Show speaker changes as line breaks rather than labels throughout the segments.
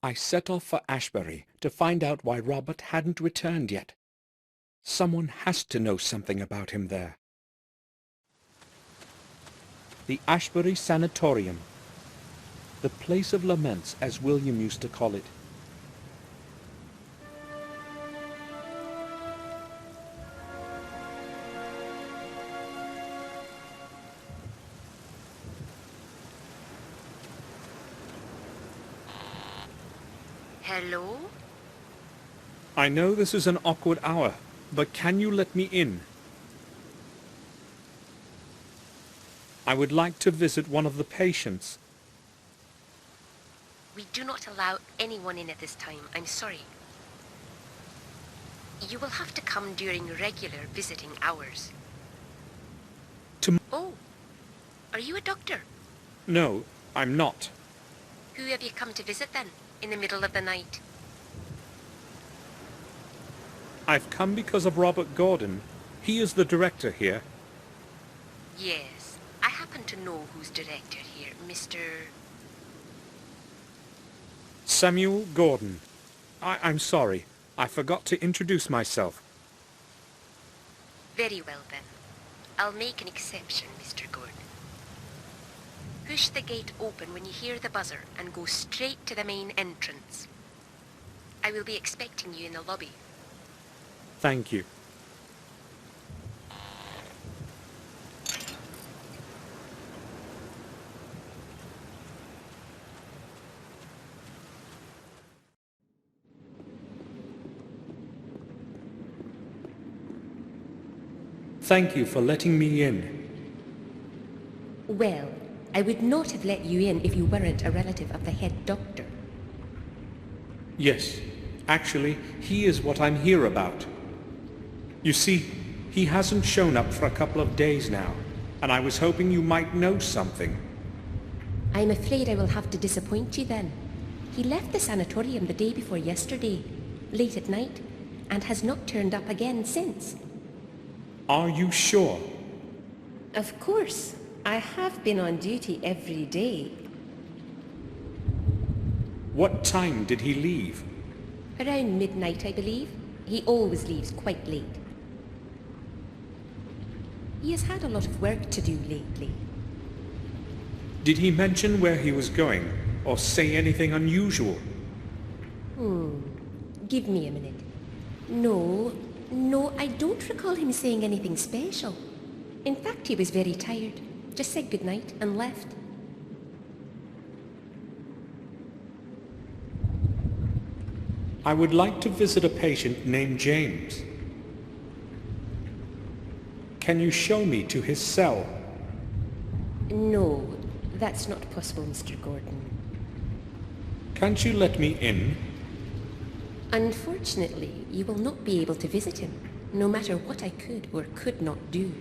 I set off for Ashbury to find out why Robert hadn't returned yet. Someone has to know something about him there. The Ashbury Sanatorium. The place of laments, as William used to call it.
Hello?
I know this is an awkward hour, but can you let me in? I would like to visit one of the patients.
We do not allow anyone in at this time. I'm sorry. You will have to come during regular visiting hours. Oh, are you a doctor?
No, I'm not.
Who have you come to visit then, in the middle of the night?
I've come because of Robert Gordon. He is the director here.
Yes, I happen to know who's director here, Mr.
Samuel Gordon. I'm sorry. I forgot to introduce myself.
Very well then. I'll make an exception, Mr. Gordon. Push the gate open when you hear the buzzer and go straight to the main entrance. I will be expecting you in the lobby.
Thank you. Thank you for letting me in.
Well, I would not have let you in if you weren't a relative of the head doctor.
Yes, actually, he is what I'm here about. You see, he hasn't shown up for a couple of days now, and I was hoping you might know something.
I'm afraid I will have to disappoint you then. He left the sanatorium the day before yesterday, late at night, and has not turned up again since.
Are you sure?
Of course. I have been on duty every day.
What time did he leave?
Around midnight, I believe. He always leaves quite late. He has had a lot of work to do lately.
Did he mention where he was going, or say anything unusual?
Give me a minute. No, I don't recall him saying anything special. In fact, he was very tired. Just said goodnight and left.
I would like to visit a patient named James. Can you show me to his cell?
No, that's not possible, Mr. Gordon.
Can't you let me in?
Unfortunately, you will not be able to visit him, no matter what I could or could not do.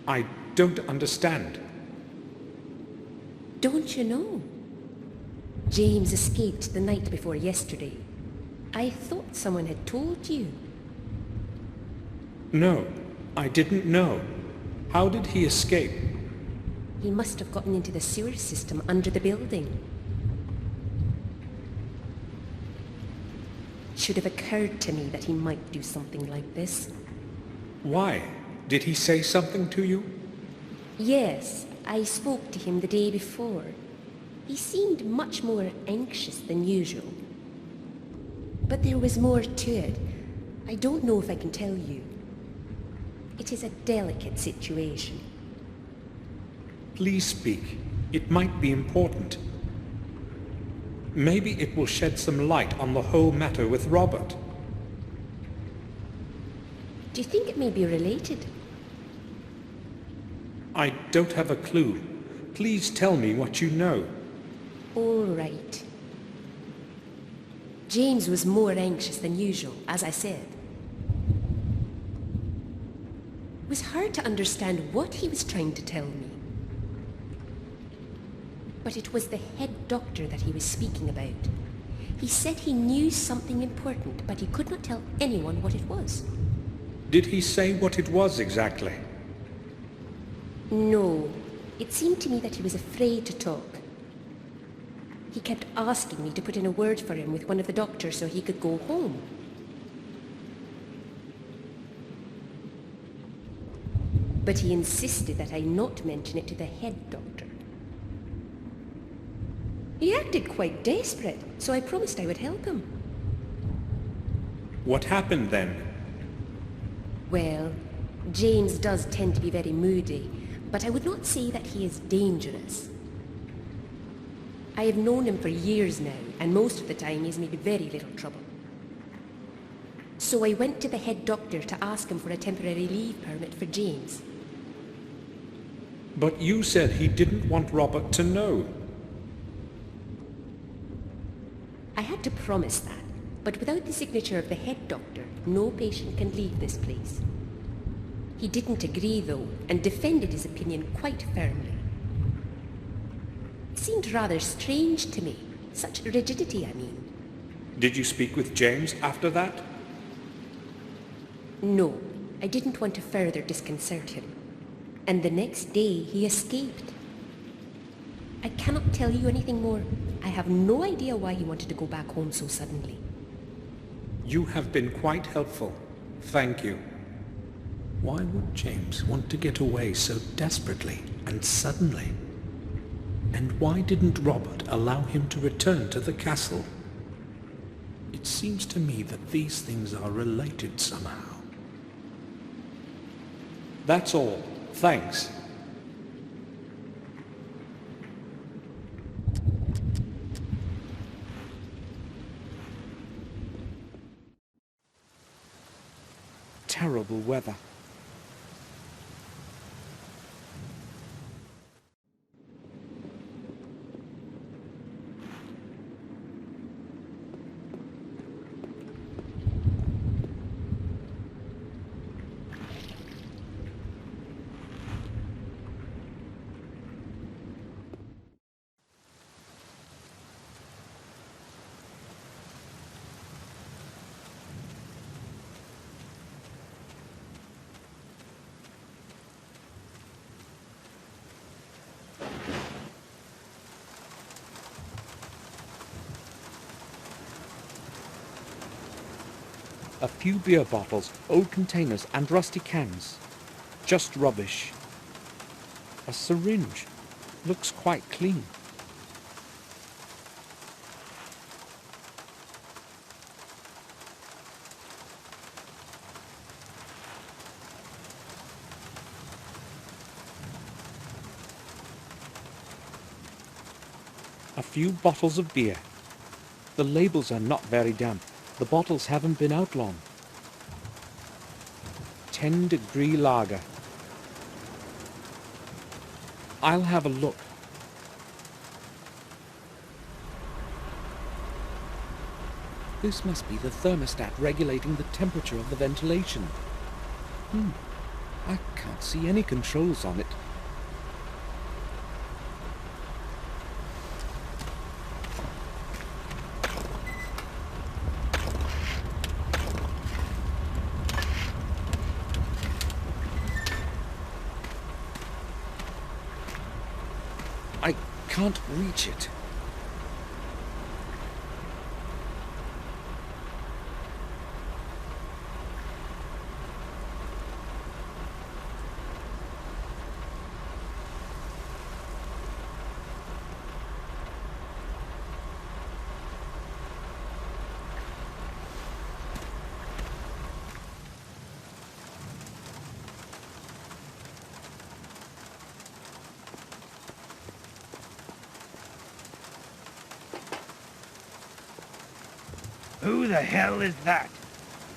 I don't understand.
Don't you know? James escaped the night before yesterday. I thought someone had told you.
No, I didn't know. How did he escape?
He must have gotten into the sewer system under the building. It should have occurred to me that he might do something like this.
Why? Did he say something to you?
Yes, I spoke to him the day before. He seemed much more anxious than usual. But there was more to it. I don't know if I can tell you. It is a delicate situation.
Please speak. It might be important. Maybe it will shed some light on the whole matter with Robert.
Do you think it may be related?
I don't have a clue. Please tell me what you know.
All right. James was more anxious than usual, as I said. It was hard to understand what he was trying to tell me. But it was the head doctor that he was speaking about. He said he knew something important, but he could not tell anyone what it was.
Did he say what it was exactly?
No. It seemed to me that he was afraid to talk. He kept asking me to put in a word for him with one of the doctors so he could go home. But he insisted that I not mention it to the head doctor. He acted quite desperate, so I promised I would help him.
What happened then?
Well, James does tend to be very moody, but I would not say that he is dangerous. I have known him for years now, and most of the time he's made very little trouble. So I went to the head doctor to ask him for a temporary leave permit for James.
But you said he didn't want Robert to know.
I had to promise that, but without the signature of the head doctor, no patient can leave this place. He didn't agree, though, and defended his opinion quite firmly. It seemed rather strange to me. Such rigidity, I mean.
Did you speak with James after that?
No, I didn't want to further disconcert him. And the next day, he escaped. I cannot tell you anything more. I have no idea why he wanted to go back home so suddenly.
You have been quite helpful. Thank you. Why would James want to get away so desperately and suddenly? And why didn't Robert allow him to return to the castle? It seems to me that these things are related somehow. That's all. Thanks. Terrible weather. A few beer bottles, old containers and rusty cans. Just rubbish. A syringe. Looks quite clean. A few bottles of beer. The labels are not very damp. The bottles haven't been out long. 10-degree lager. I'll have a look. This must be the thermostat regulating the temperature of the ventilation. I can't see any controls on it. I can't reach it.
Who the hell is that?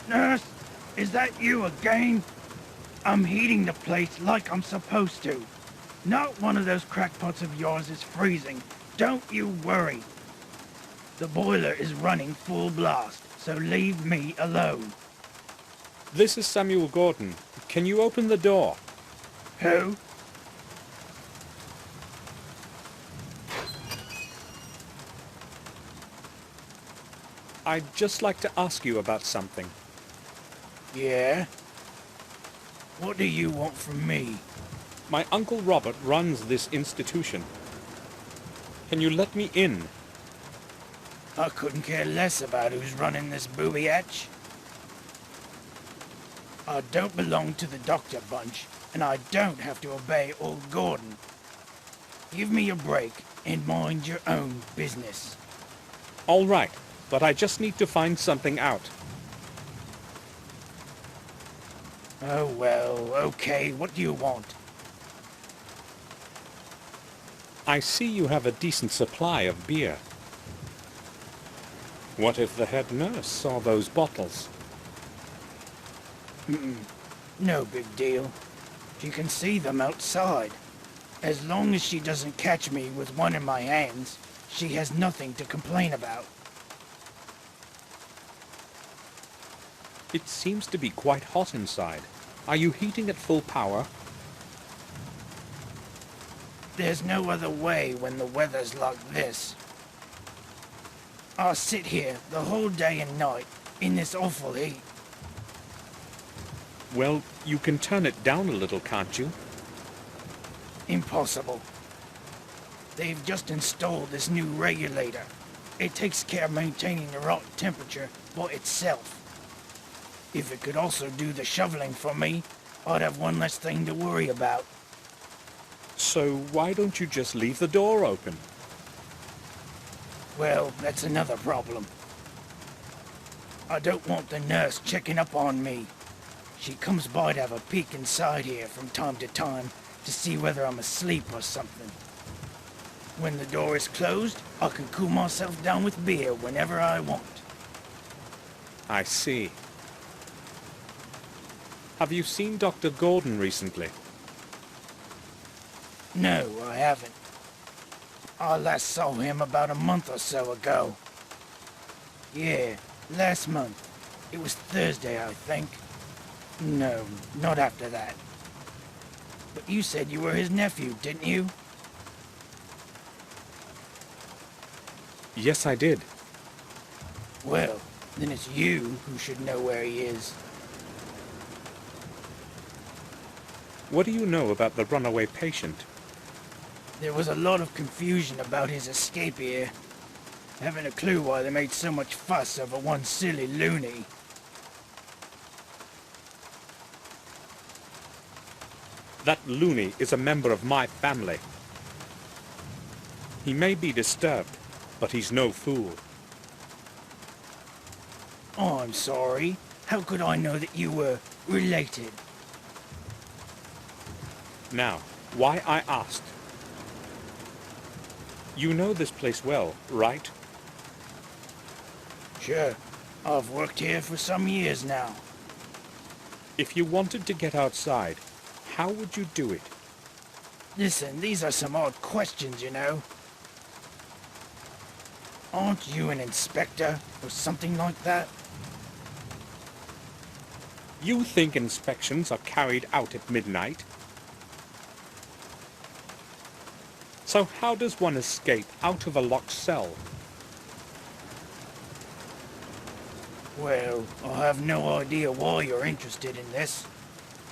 Nurse, is that you again? I'm heating the place like I'm supposed to. Not one of those crackpots of yours is freezing. Don't you worry. The boiler is running full blast, so leave me alone.
This is Samuel Gordon. Can you open the door?
Who?
I'd just like to ask you about something.
Yeah? What do you want from me?
My Uncle Robert runs this institution. Can you let me in?
I couldn't care less about who's running this booby hatch. I don't belong to the doctor bunch, and I don't have to obey old Gordon. Give me a break and mind your own business.
All right, but I just need to find something out.
Oh well, okay, what do you want?
I see you have a decent supply of beer. What if the head nurse saw those bottles?
No big deal. She can see them outside. As long as she doesn't catch me with one in my hands, she has nothing to complain about.
It seems to be quite hot inside. Are you heating at full power?
There's no other way when the weather's like this. I'll sit here the whole day and night in this awful heat.
Well, you can turn it down a little, can't you?
Impossible. They've just installed this new regulator. It takes care of maintaining the right temperature by itself. If it could also do the shoveling for me, I'd have one less thing to worry about.
So why don't you just leave the door open?
Well, that's another problem. I don't want the nurse checking up on me. She comes by to have a peek inside here from time to time to see whether I'm asleep or something. When the door is closed, I can cool myself down with beer whenever I want.
I see. Have you seen Dr. Gordon recently?
No, I haven't. I last saw him about a month or so ago. Yeah, last month. It was Thursday, I think. No, not after that. But you said you were his nephew, didn't you?
Yes, I did.
Well, then it's you who should know where he is.
What do you know about the runaway patient?
There was a lot of confusion about his escape here. Haven't a clue why they made so much fuss over one silly loony.
That loony is a member of my family. He may be disturbed, but he's no fool.
Oh, I'm sorry. How could I know that you were related?
Now, why I asked. You know this place well, right?
Sure. I've worked here for some years now.
If you wanted to get outside, how would you do it?
Listen, these are some odd questions, you know. Aren't you an inspector or something like that?
You think inspections are carried out at midnight? So how does one escape out of a locked cell?
Well, I have no idea why you're interested in this,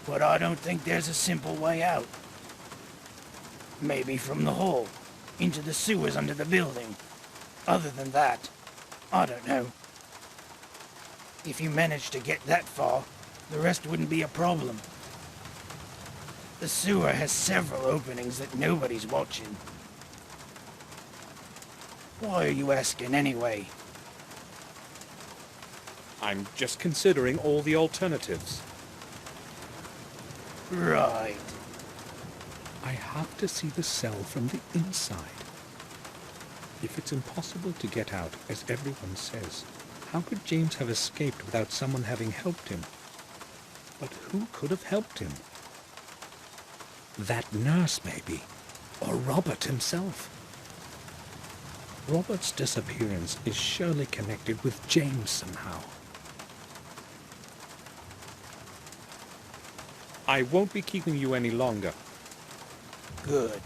but I don't think there's a simple way out. Maybe from the hall, into the sewers under the building. Other than that, I don't know. If you managed to get that far, the rest wouldn't be a problem. The sewer has several openings that nobody's watching. Why are you asking anyway?
I'm just considering all the alternatives.
Right.
I have to see the cell from the inside. If it's impossible to get out, as everyone says, how could James have escaped without someone having helped him? But who could have helped him? That nurse, maybe. Or Robert himself. Robert's disappearance is surely connected with James somehow. I won't be keeping you any longer.
Good.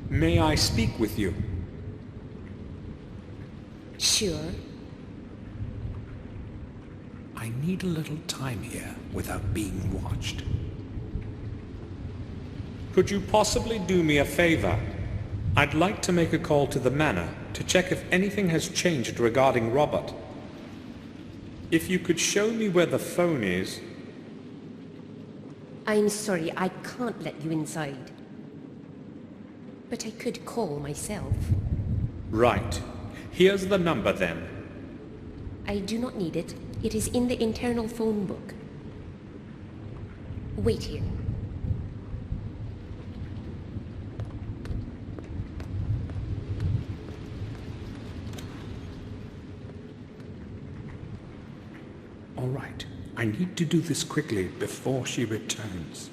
May I speak with you?
Sure.
I need a little time here without being watched. Could you possibly do me a favor? I'd like to make a call to the manor to check if anything has changed regarding Robert. If you could show me where the phone is...
I'm sorry, I can't let you inside. But I could call myself.
Right. Here's the number then.
I do not need it. It is in the internal phone book. Wait here.
All right. I need to do this quickly before she returns.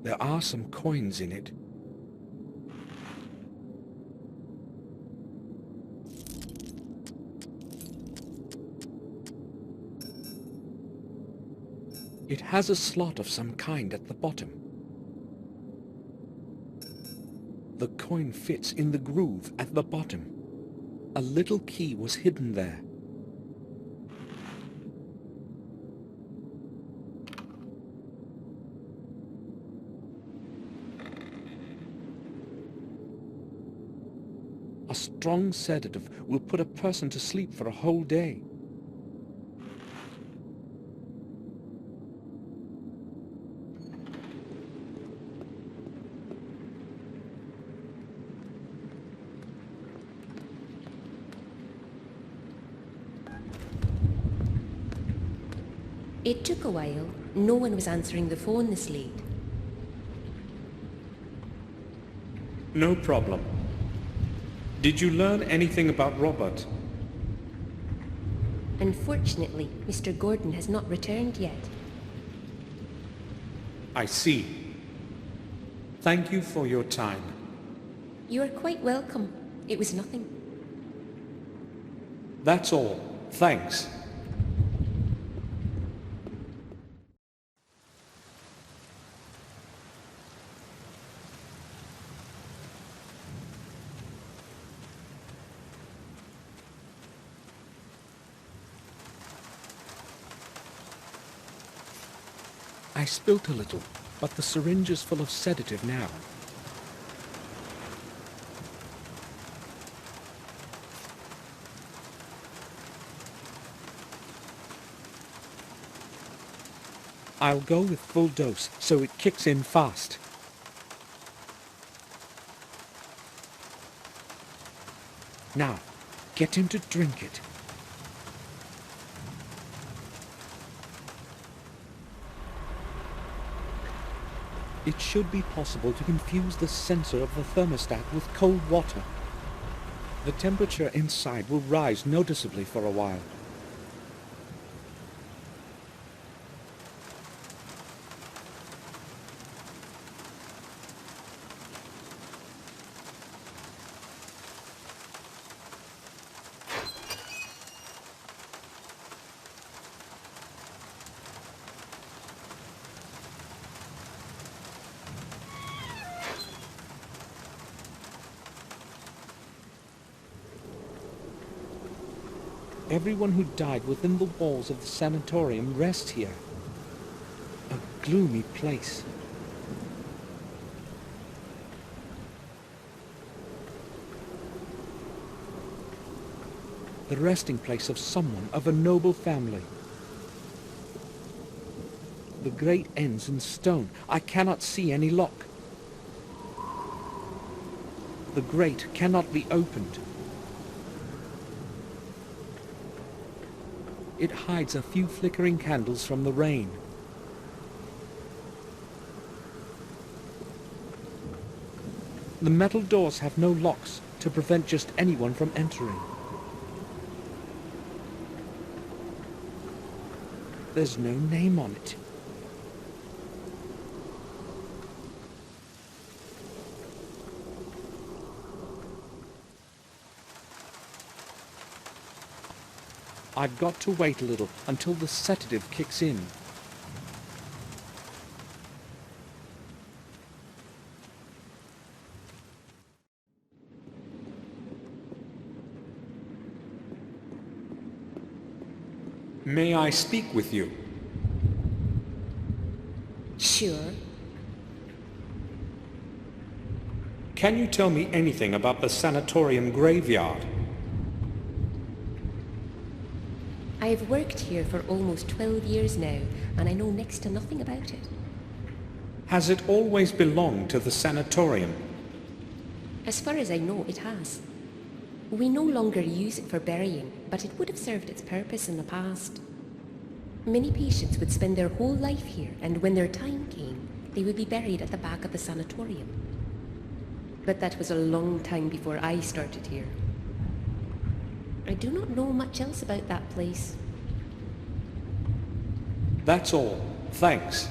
There are some coins in it. It has a slot of some kind at the bottom. The coin fits in the groove at the bottom. A little key was hidden there. A strong sedative will put a person to sleep for a whole day.
It took a while. No one was answering the phone this late.
No problem. Did you learn anything about Robert?
Unfortunately, Mr. Gordon has not returned yet.
I see. Thank you for your time.
You are quite welcome. It was nothing.
That's all. Thanks. I spilt a little, but the syringe is full of sedative now. I'll go with full dose, so it kicks in fast. Now, get him to drink it. It should be possible to infuse the sensor of the thermostat with cold water. The temperature inside will rise noticeably for a while. Everyone who died within the walls of the sanatorium rests here. A gloomy place. The resting place of someone of a noble family. The grate ends in stone. I cannot see any lock. The grate cannot be opened. It hides a few flickering candles from the rain. The metal doors have no locks to prevent just anyone from entering. There's no name on it. I've got to wait a little until the sedative kicks in. May I speak with you?
Sure.
Can you tell me anything about the sanatorium graveyard?
I have worked here for almost 12 years now, and I know next to nothing about it.
Has it always belonged to the sanatorium?
As far as I know, it has. We no longer use it for burying, but it would have served its purpose in the past. Many patients would spend their whole life here, and when their time came, they would be buried at the back of the sanatorium. But that was a long time before I started here. I do not know much else about that place.
That's all. Thanks.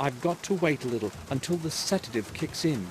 I've got to wait a little until the sedative kicks in.